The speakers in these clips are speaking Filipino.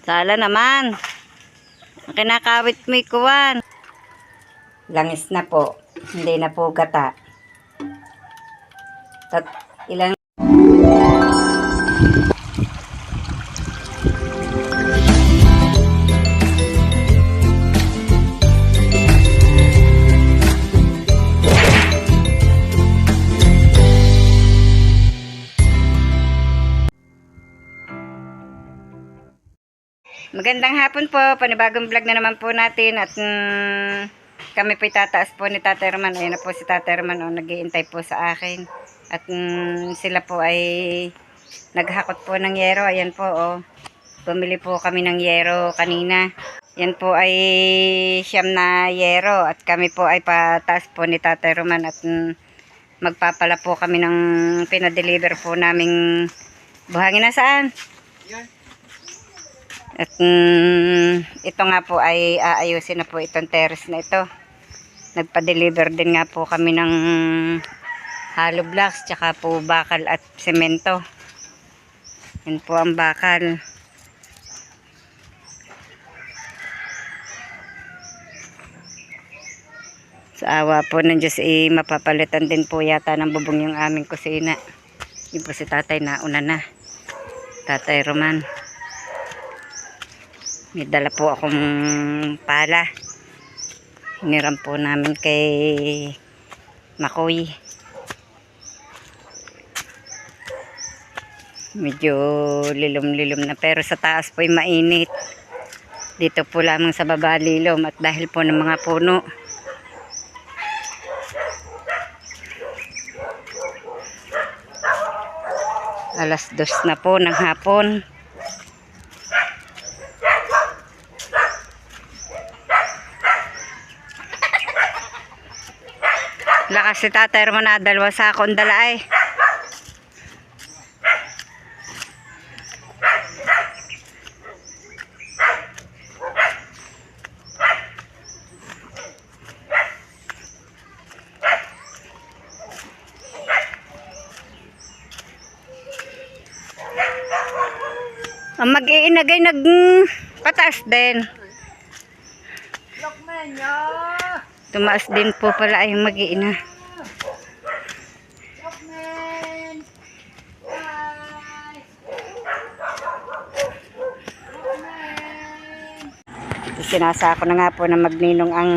Sala naman. Kinakawit mo ikuwan. Langis na po. Hindi na po gata. Ilang Magandang hapon po, panibagong vlog na naman po natin at kami po itataas po ni Tatay Roman. Ayun na po si Tatay Roman, nag-iintay po sa akin. At sila po ay naghakot po ng yero. Ayan po, bumili po kami ng yero kanina. Yan po ay siyam na yero at kami po ay pataas po ni Tatay Roman at magpapala po kami ng pinadeliver po naming buhangin. Na saan? At ito nga po ay aayusin na po itong terrace na ito. Nagpa-deliver din nga po kami ng hollow blocks tsaka po bakal at semento. Yan po ang bakal. Sa awa po ng Diyos mapapalitan din po yata ng bubong yung aming kusina. Yun po si tatay na una na. Tatay Roman. May dala po akong pala. Hiniram po namin kay Makoy. Medyo lilom-lilom na pero sa taas po ay mainit. Dito po lamang sa baba lilom at dahil po ng mga puno. Alas 2 na po ng hapon. Lakas si Tatay Roman na dalawa sa akong dala ay. Ang mag-iinagay nagpataas din. Tumaas din po pala ay mag-iina. Sinasako na nga po na magninong ang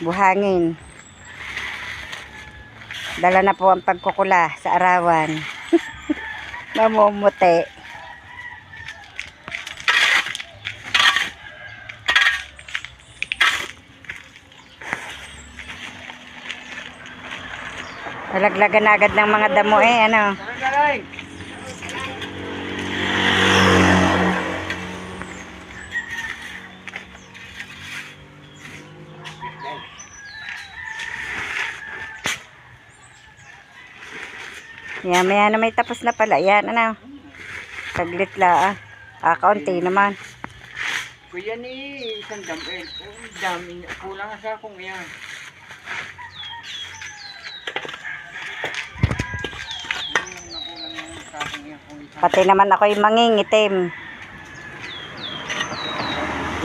buhangin. Dala na po ang pagkukula sa arawan. Mamumuti. Nalaglagan agad ng mga damo ano. Yan, maya na may tapos na pala. Yan, ano. Saglit la, kaunti naman. Kuya ni isang dami. Dami. Kulang sa akong yan. Pati naman ako'y mangingitim.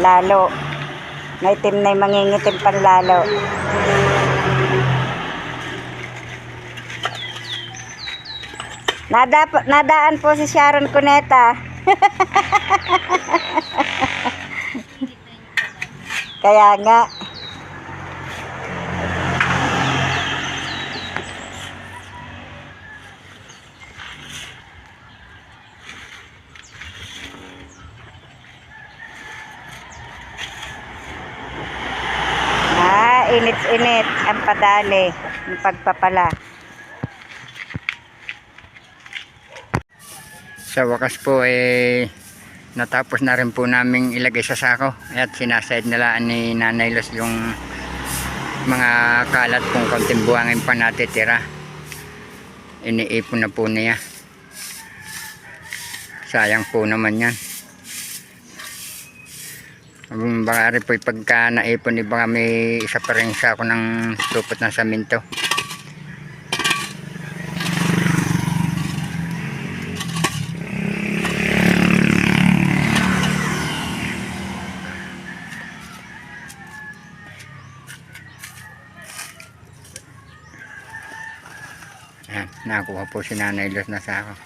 Lalo. Naitim na yung mangingitim pang lalo. Nadaan po si Sharon Cuneta. Kaya nga. Init-init ang padali ng pagpapala. Sa wakas po natapos na rin po naming ilagay sa sako at sinaside nalaan ni Nanay Los yung mga kalat kung konting buhangin pa natitira. Iniipon na po niya. Sayang po naman yan. Baka rin po pagka naipon baka may isa pa rin sako ng tupot ng saminto. Ayan, nakakuha po si Nanay Luz na sako.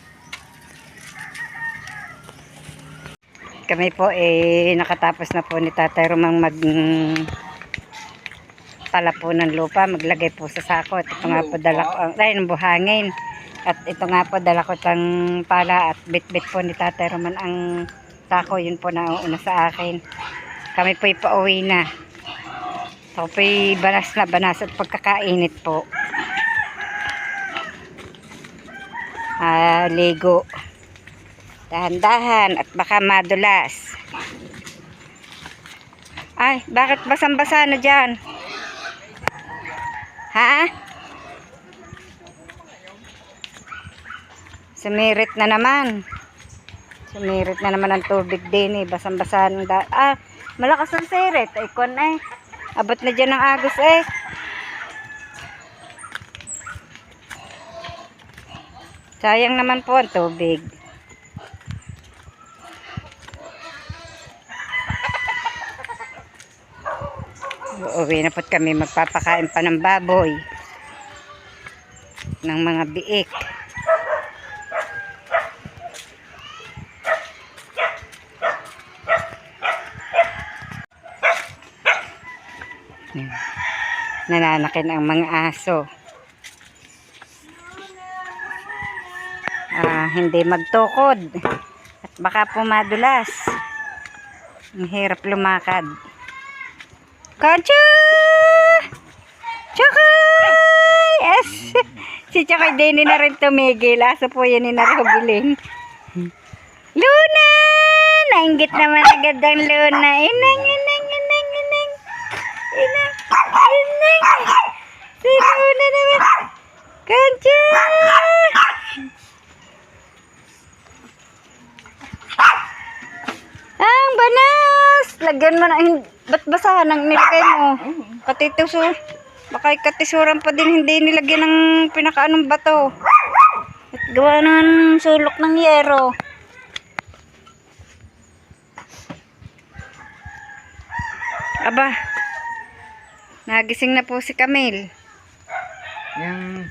Kami po nakatapos na po ni Tatay Romang pala po ng lupa, maglagay po sa sako. At ito nga po dala ko ng buhangin. At ito nga po dala ko tang pala at bit-bit po ni Tatay Roman ang sako. Yun po na una sa akin. Kami po pauwi na. Ako po banas at pagkakainit po. Ligo. Dahan-dahan at baka madulas. Ay, bakit basang-basa na dyan? Ha? Sumirit na naman. Sumirit na naman ang tubig din eh. Basang-basa ng malakas ang sirit. Ay, kon eh. Abot na dyan ang agos eh. Sayang naman po ang tubig. Uuwi na po kami, magpapakain pa ng baboy. Ng mga biik. Nananakin ang mga aso. Hindi magtukod. At baka po madulas. Ang hirap lumakad. Kacha! Chakay! Si Chakay din na rin tumigil. Aso po yan ni Narobiling. Luna! Nainggit naman agad ang Luna. Inang. Si Luna naman. Kacha! Ang banas! Lagyan mo na. Ba't basahan ang nilagay mo? Katituso. Baka katisuran pa din hindi nilagyan ng pinakaanong bato. At gawa ng sulok ng yero. Aba. Nagising na po si Camille. Yung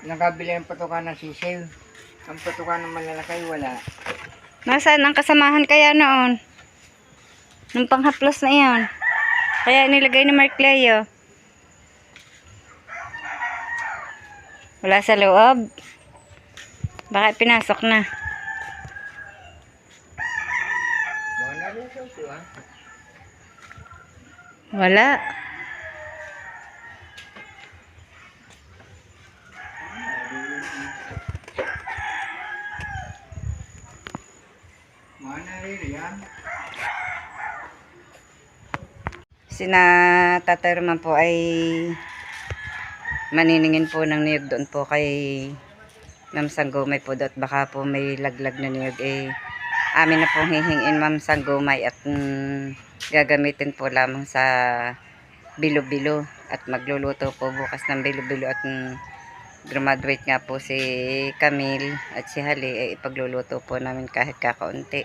nakabili ang patukan ng sisiw. Ang patukan ng malalakay wala. Nasaan ang kasamahan kaya noon? Nung panghaplos na iyon. Kaya nilagay ni Mark Leo. Wala sa loob. Baka pinasok na. Wala. Sina Tatay Roman po ay maniningin po ng niyog doon po kay Ma'am Sanggumay po doon. Baka po may laglag na niyog amin na pong hihingin Ma'am Sanggumay at gagamitin po lamang sa bilo-bilo at magluluto po bukas ng bilo-bilo at graduate nga po si Camille at si Hali ipagluluto po namin kahit kakaunti.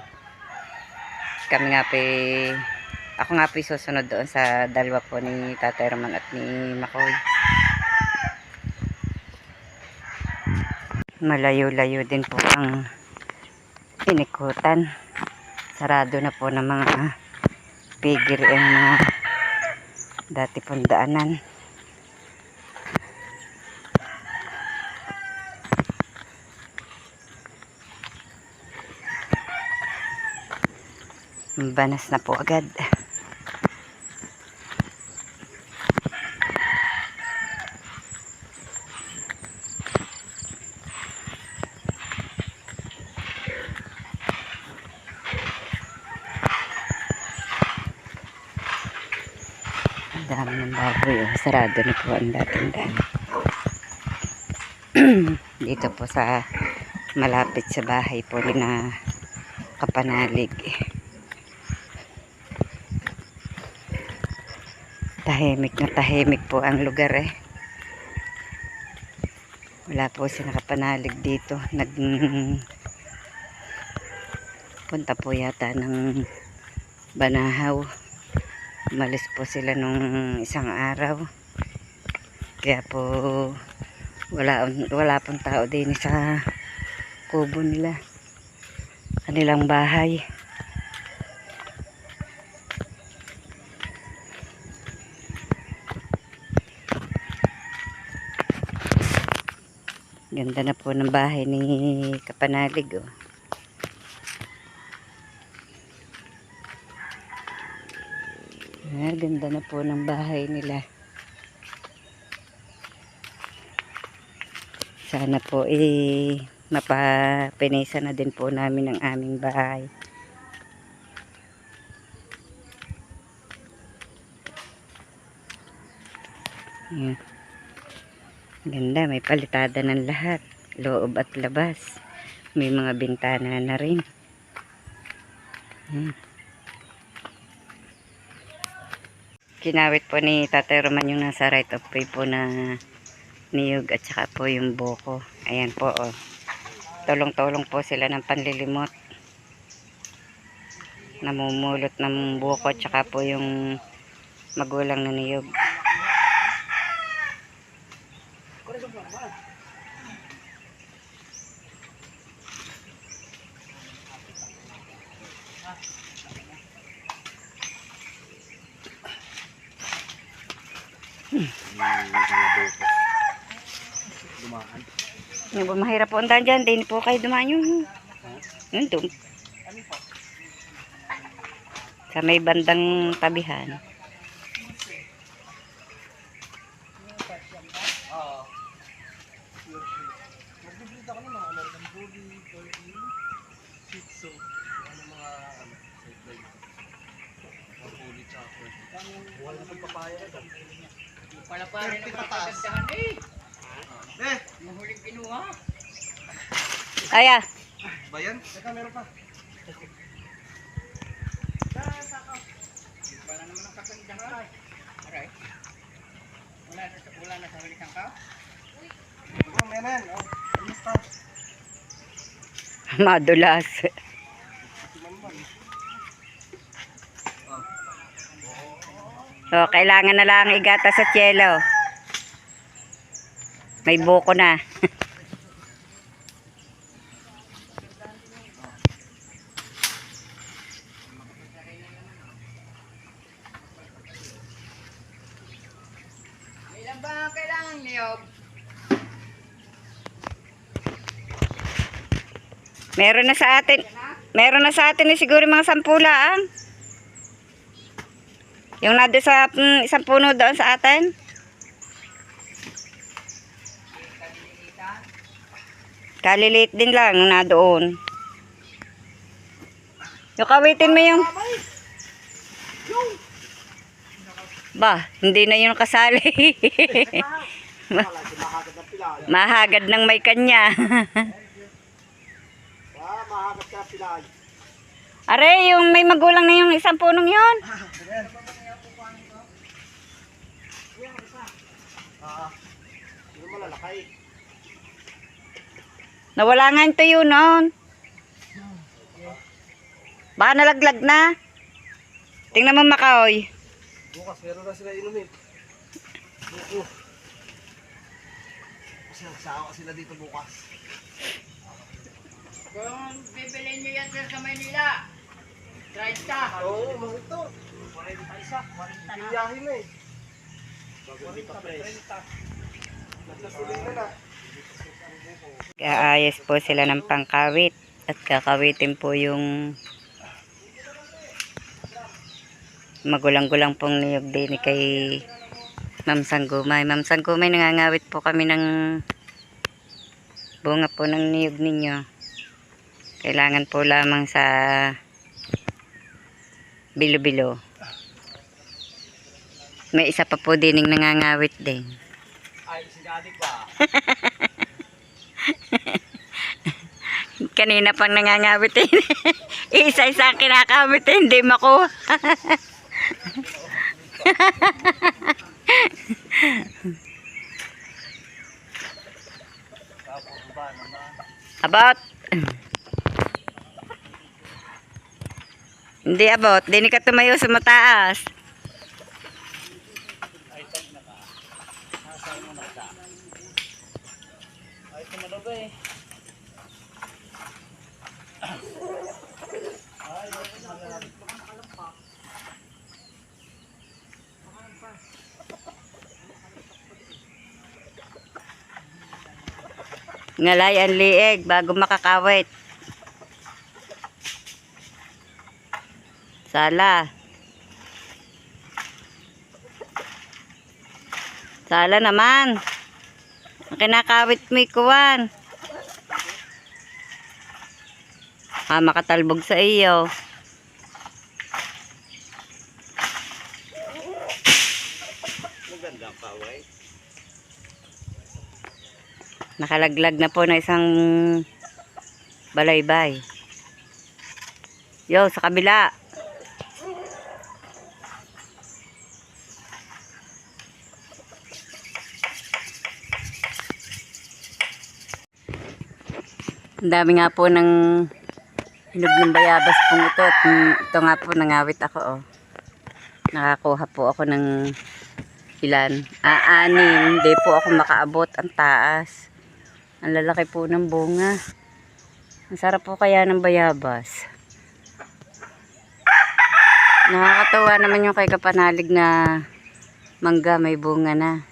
Kami nga po ako nga po susunod doon sa dalawa po ni Tatay Roman at ni Makoy. Malayo-layo din po ang pinikutan. Sarado na po ng mga pigil ang mga dati pong daanan. Banas na po agad. Ang dami ng baboy. Sarado na po ang dating daan. Dito po sa malapit sa bahay po na Kapanalig. Tahimik na tahimik po ang lugar Wala po si nakapanalig dito. Punta po yata ng Banahaw. Umalis po sila nung isang araw. Kaya po Wala pong tao din sa kubo nila. Kanilang bahay. Ganda na po ng bahay ni Kapanalig, oh. Ganda na po ng bahay nila. Sana po mapapinisa na din po namin ang aming bahay. Yan. Ganda, may palitada ng lahat. Loob at labas. May mga bintana na rin. Kinawit po ni Tatay Roman yung nasa right of way po na niyog at saka po yung buko. Ayan po, oh. Tulong-tulong po sila ng panlilimot. Namumulot ng buko at saka po yung magulang na niyog. Yung po mahirap po ang daan dyan, din po kayo dumaan yun. Yun doon. Sa may bandang tabihan. Pala pa rin ang pagkagandahan eh. Mahuling kinuha. Aya. Bayan? Teka, meron pa. Wala naman ang kagandahan. Aray. Wala na sa huling kangka. Oh, meron. Oh, kamusta? Madulas. So, kailangan na lang igata sa tiyelo. May buko na. Ilan ba ang kailangan niyog? Meron na sa atin. Meron na sa atin siguro mga 10 lang. Yung nado sa isang puno doon sa atin. Kaliliit din lang na doon. Yung kawitin mo yung... Ba, hindi na yun kasali. Mahagad ng may kanya. Mahagap ka pilay. Are, yung may magulang na yung isang punong yun. Yung malalakay. Nawala nga yung tuyo noon. Baka nalaglag na. Tingnan mo, Makaoy. Bukas, meron na sila inumin. Buko. Kasi nagsama sila dito bukas. Kung bibilin nyo yan sa Maynila, 30. Oo, mahal ito. 40 isa. 40 na. Iyahin na eh. 40 30. Nagkasuling na na. Kaayos po sila ng pangkawit. At kakawitin po yung magulang-gulang pong niyog din kay Ma'am Sanggumay. Ma'am Sanggumay, nangangawit po kami ng bunga po ng niyog ninyo. Kailangan po lamang sa bilo-bilo. May isa pa po dining nangangawit din. Ay, sinadi pa. Kanina pang nangangawit din. Isa-isa ang kinakawit din. Hindi makuha. About. Hindi about. Hindi ka tumayo sa mataas. Ay, kumalaga eh. Ay, kumalaga. Ngalay ang liig bago makakawit. Sala. Sala naman. Ang kinakawit mo ikuan. Makatalbog sa iyo. Maganda ang paway. Nakalaglag na po na isang balaybay. Yo, sa kabila. Ang dami nga po ng hinog ng bayabas pong ito. At ito nga po, nangawit ako. Oh. Nakakuha po ako ng ilan? 6. Hindi po ako makaabot. Ang taas. Ang lalaki po ng bunga. Ang sarap po kaya ng bayabas. Nakakatawa naman yung kay Kapanalig na mangga may bunga na.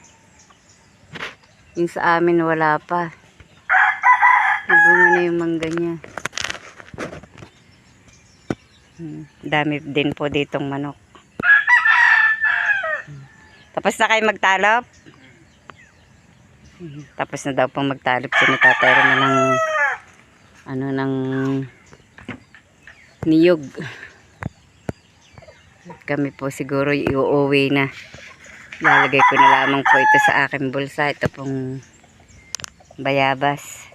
Yung sa amin wala pa. May bunga na yung mangga niya. Dami din po ditong manok. Tapos na kayo magtalop? Tapos na daw pong magtalop. Sinitatero na ng niyog. At kami po siguro iuuwi na. Lalagay ko na lamang po ito sa aking bulsa. Ito pong bayabas.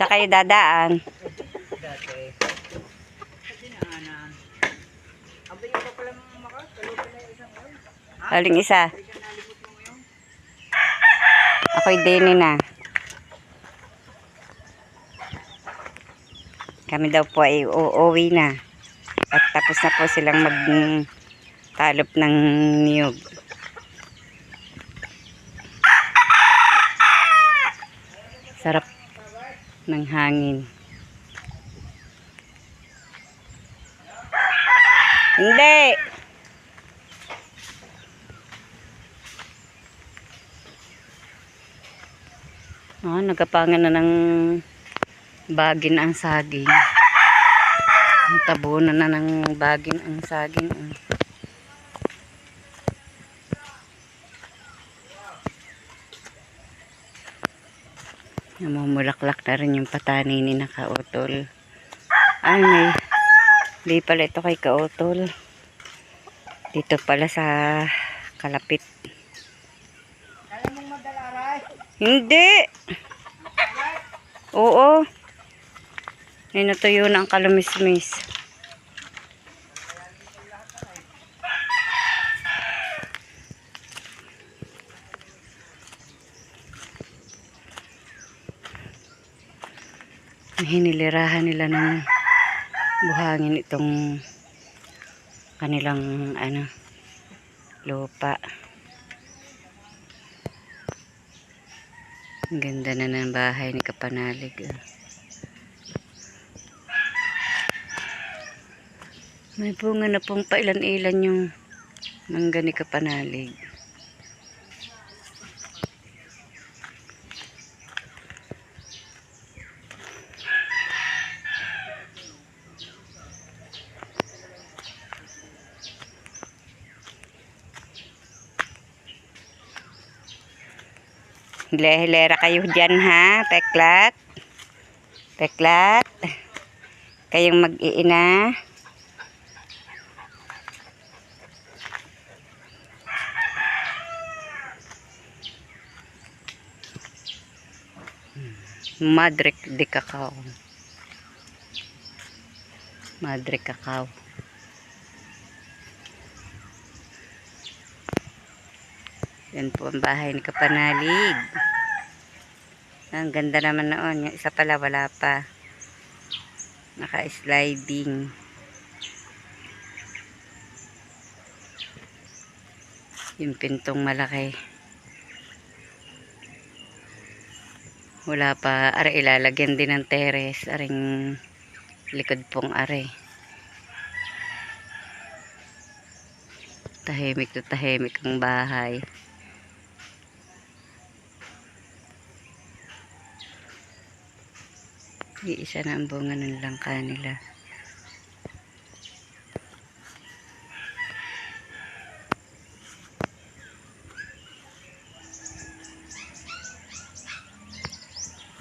Sa kayo dadaan. Dati. Sa dinaanan. Abay yung pa pala mga makakalupin na yung isang oil. Aling isa. Hindi ka nalipot mo ngayon. Ako'y dini na. Kami daw po ay uuwi na. At tapos na po silang magtalop ng niyog. Sarap ng hangin. Hindi! Nagapangan na ng bagin ang saging. Tabunan na ng bagin ang saging. Namumulaklak na rin yung patani ni Kautol. Ay, hindi pala ito kay Kautol. Dito pala sa kalapit. Kaya mong magdalaray? Hindi! Oo. Ay, natuyo na ang kalumismis. Hinilirahan nila ng buhangin itong kanilang lupa. Ang ganda na ng bahay ni Kapanalig. May bunga na pong pailan-ilan yung mangga ni Kapanalig. Hilera kayo dyan ha, peklat. Peklat. Kayong mag-iina. Madre de cacao. Madre cacao. Yan po ang bahay ni Kapanalig. Ang ganda naman noon. Yung isa pala wala pa. Naka-sliding. Yung pintong malaki. Wala pa. Are ilalagyan din ng teres. Aring likod pong are. Tahimik to tahimik ang bahay. Iisa na ang bunga ng langka nila.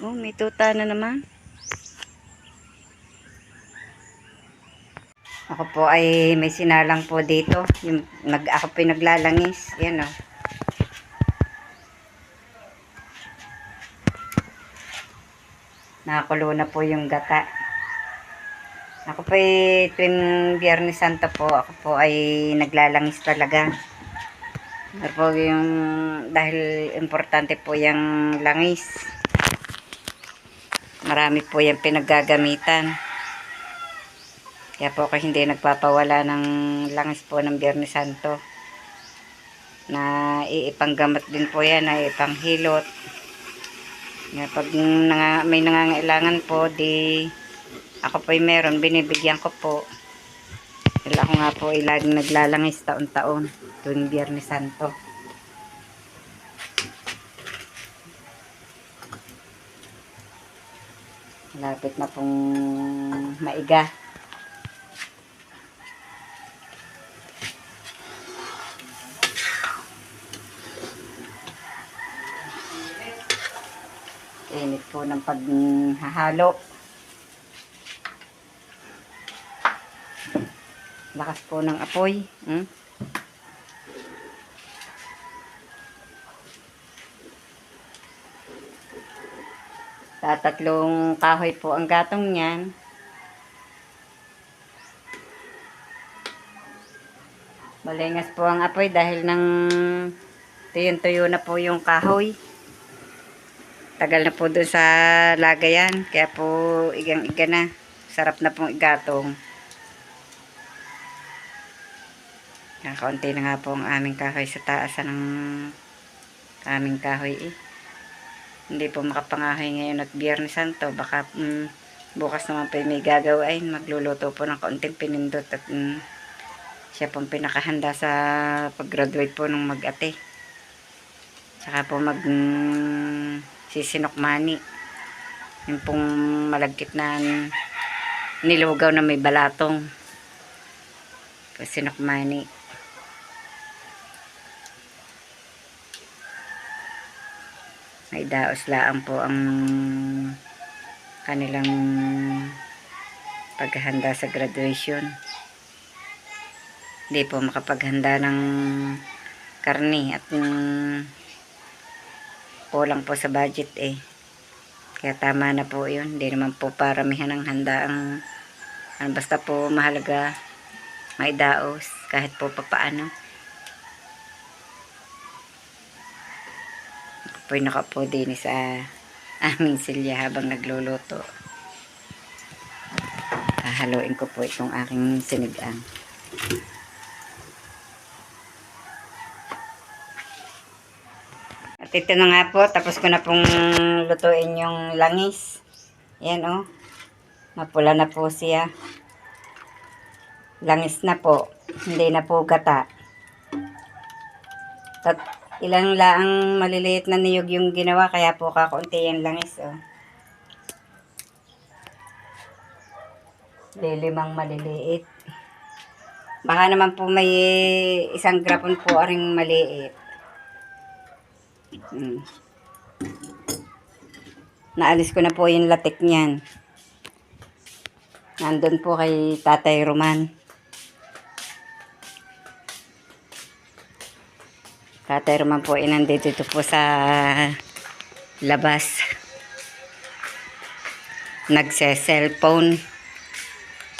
Oh, may tuta na naman. Ako po ay may sinalang po dito. Ako pinaglalangis. Yan o. Nakakulo na po yung gata. Ako po ay tuwing Biyernes Santo po. Ako po ay naglalangis talaga. Po yung, dahil importante po yung langis. Marami po yung pinaggagamitan. Kaya po ako hindi nagpapawala ng langis po ng Biyernes Santo. Na iipanggamot din po yan, na ipanghilot. Kaya pag may nangangailangan po, di ako po meron, binibigyan ko po. Dahil ako nga po ay laging naglalangis taon-taon tuwing Biyernes Santo. Malapit na pong maiga. Init po ng paghahalo. Lakas po ng apoy. Tatlong kahoy po ang gatong niyan. Malingas po ang apoy dahil nang tuyo na po yung kahoy. Tagal na po doon sa lagayan. Kaya po igang-iga na. Sarap na pong igatong. Kaunti na nga po ang aming kahoy sa taas ng aming kahoy eh. Hindi po makapangahoy ngayon at Biyernes Santo. Baka bukas naman po may gagawin. Magluluto po ng kaunting pinindot at siya pong pinakahanda sa pag-graduate po ng mag-ate. Saka po sisinokmani. Yung pong malagkit na nilugaw na may balatong. Sinokmani. May daos laang po ang kanilang paghahanda sa graduation. Hindi po makapaghanda ng karne at kulang po sa budget eh. Kaya tama na po yun. Hindi naman po paramihan ng handa ang basta po mahalaga may daos kahit po papaano. Ako po nakapo din sa aming silya habang nagluluto. Hahaluin ko po itong aking sinigang. At ito na nga po, tapos ko na pong lutuin yung langis. Yan oh. Mapula na po siya. Langis na po. Hindi na po gata. Ilang laang maliliit na niyog yung ginawa, kaya po kakaunti yung langis oh. Lilimang maliliit. Baka naman po may isang grapon po aring maliit. Naalis ko na po yung latik niyan. Nandun po kay Tatay Roman. Tatay Roman po nandito po sa labas. Nagse-cellphone.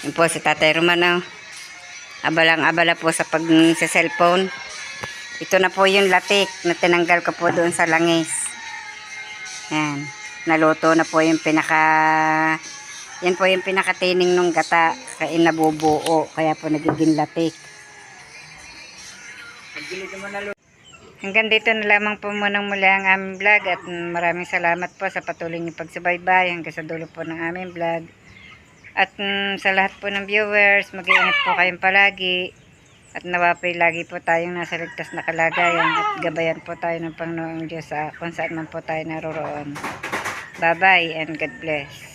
Yun po si Tatay Roman oh. Abalang-abala po sa pag-cellphone. Ito na po yung latik na tinanggal ko po doon sa langis. Yan. Naluto na po yung yan po yung pinakatining ng gata. Kaya nabubuo. Kaya po nagiging latik. Hanggang dito na lamang po munang muli ang aming vlog at maraming salamat po sa patuloy niyong pagsubaybay hanggang sa dulo po ng aming vlog. At sa lahat po ng viewers, mag-iingat po kayong palagi at nawapay lagi po tayong nasa ligtas na kalagayan at gabayan po tayo ng Panginoong Diyos sa kung saan man po tayo naroroon. Bye-bye and God bless.